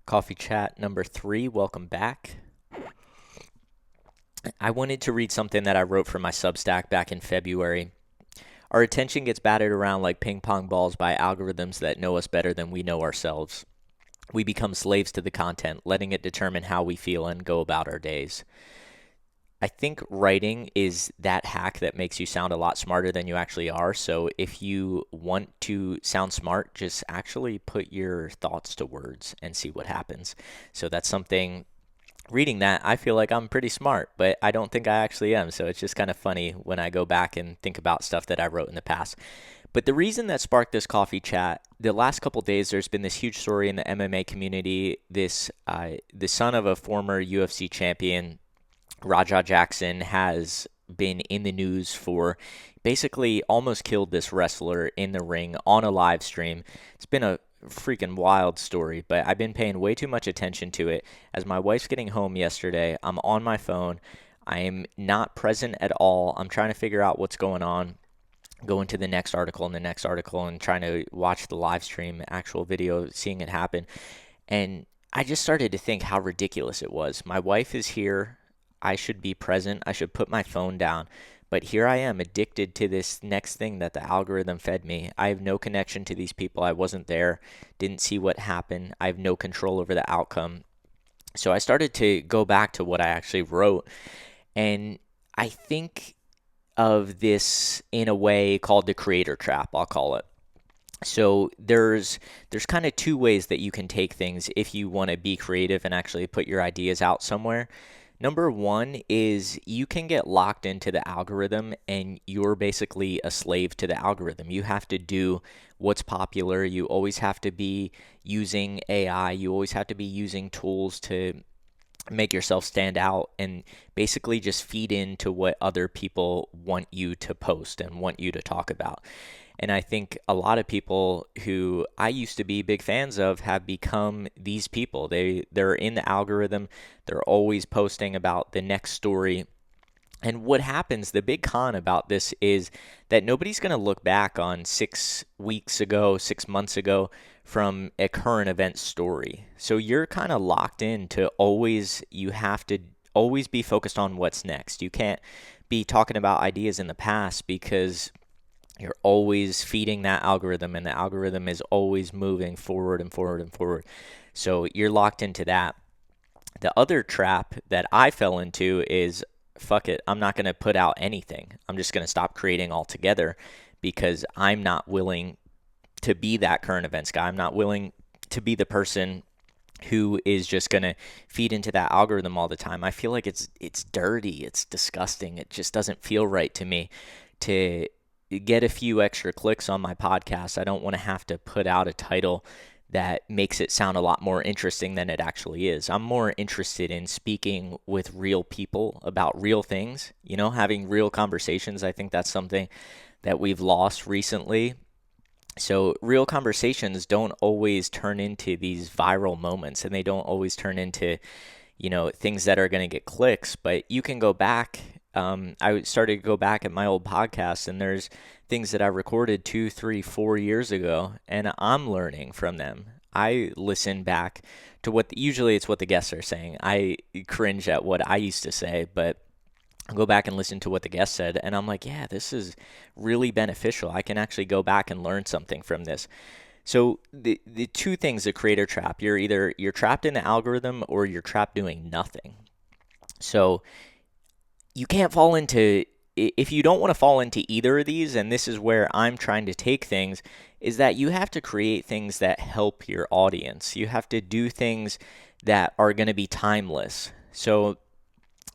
Coffee chat number 3. Welcome back. I wanted to read something that I wrote for my Substack back in February. Our attention gets batted around like ping pong balls by algorithms that know us better than we know ourselves. We become slaves to the content, letting it determine how we feel and go about our days. I think writing is that hack that makes you sound a lot smarter than you actually are. So if you want to sound smart, just actually put your thoughts to words and see what happens. So that's something. Reading that, I feel like I'm pretty smart, but I don't think I actually am. So it's just kind of funny when I go back and think about stuff that I wrote in the past. But the reason that sparked this coffee chat, the last couple of days, there's been this huge story in the MMA community. The son of a former UFC champion, Raja Jackson, has been in the news for basically almost killed this wrestler in the ring on a live stream. It's been a freaking wild story, but I've been paying way too much attention to it. As my wife's getting home yesterday, I'm on my phone. I am not present at all. I'm trying to figure out what's going on, going to the next article and the next article and trying to watch the live stream, actual video, seeing it happen. And I just started to think how ridiculous it was. My wife is here. I should be present. I should put my phone down. But here I am addicted to this next thing that the algorithm fed me. I have no connection to these people. I wasn't there, didn't see what happened. I have no control over the outcome. So I started to go back to what I actually wrote. And I think of this in a way called the creator trap, I'll call it. So there's kind of two ways that you can take things if you want to be creative and actually put your ideas out somewhere. Number one is you can get locked into the algorithm and you're basically a slave to the algorithm. You have to do what's popular. You always have to be using AI. You always have to be using tools to make yourself stand out and basically just feed into what other people want you to post and want you to talk about. And I think a lot of people who I used to be big fans of have become these people. They're in the algorithm. They're always posting about the next story. And what happens, the big con about this is that nobody's going to look back on 6 weeks ago, 6 months ago from a current event story. So you're kind of locked in to you have to always be focused on what's next. You can't be talking about ideas in the past because you're always feeding that algorithm and the algorithm is always moving forward and forward and forward. So you're locked into that. The other trap that I fell into is fuck it, I'm not going to put out anything. I'm just going to stop creating altogether because I'm not willing to be that current events guy. I'm not willing to be the person who is just going to feed into that algorithm all the time. I feel like it's dirty, it's disgusting. It just doesn't feel right to me to get a few extra clicks on my podcast. I don't want to have to put out a title that makes it sound a lot more interesting than it actually is. I'm more interested in speaking with real people about real things, having real conversations. I think that's something that we've lost recently. So real conversations don't always turn into these viral moments and they don't always turn into, things that are going to get clicks, but you can go back. I started to go back at my old podcast and there's things that I recorded 2, 3, 4 years ago and I'm learning from them. I listen back to usually it's what the guests are saying. I cringe at what I used to say, but I'll go back and listen to what the guest said and I'm like, yeah, this is really beneficial. I can actually go back and learn something from this. So the two things, the creator trap, you're trapped in the algorithm or you're trapped doing nothing. So you can't fall into, if you don't want to fall into either of these, and this is where I'm trying to take things, is that you have to create things that help your audience. You have to do things that are going to be timeless. So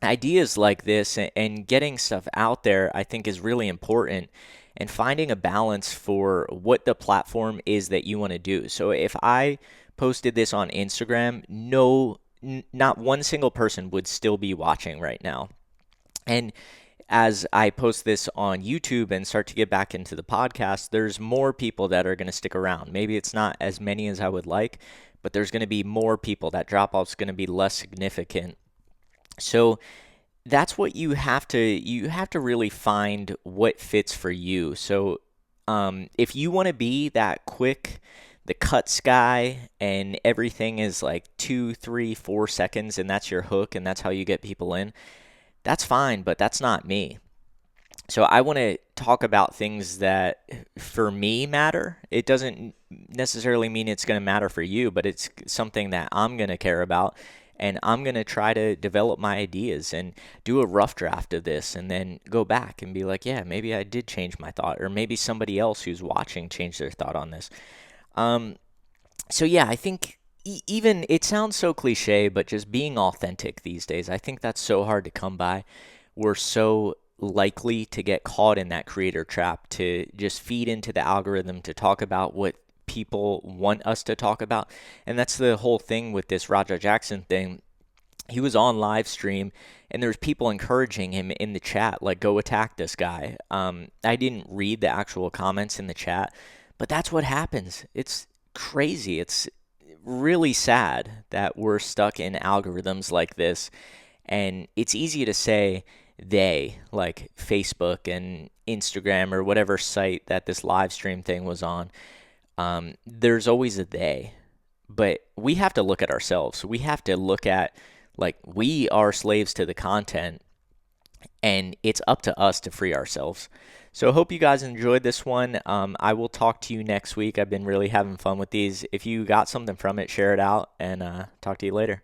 ideas like this and getting stuff out there, I think is really important, and finding a balance for what the platform is that you want to do. So if I posted this on Instagram, not one single person would still be watching right now. And as I post this on YouTube and start to get back into the podcast, there's more people that are going to stick around. Maybe it's not as many as I would like, but there's going to be more people. That drop off is going to be less significant. So that's what you have to really find what fits for you. So if you want to be the cuts guy and everything is like 2, 3, 4 seconds and that's your hook and that's how you get people in, that's fine, but that's not me. So I want to talk about things that for me matter. It doesn't necessarily mean it's going to matter for you, but it's something that I'm going to care about. And I'm going to try to develop my ideas and do a rough draft of this and then go back and be like, yeah, maybe I did change my thought. Or maybe somebody else who's watching changed their thought on this. Um, so, yeah, I think even it sounds so cliche, but just being authentic these days, I think that's so hard to come by. We're so likely to get caught in that creator trap to just feed into the algorithm to talk about what people want us to talk about. And that's the whole thing with this Raja Jackson thing. He was on live stream and there's people encouraging him in the chat, like, go attack this guy. I didn't read the actual comments in the chat, but that's what happens. It's crazy. It's really sad that we're stuck in algorithms like this. And it's easy to say they, like Facebook and Instagram or whatever site that this live stream thing was on. There's always a they, but we have to look at ourselves. We have to look at, like, we are slaves to the content and it's up to us to free ourselves. So I hope you guys enjoyed this one. I will talk to you next week. I've been really having fun with these. If you got something from it, share it out and talk to you later.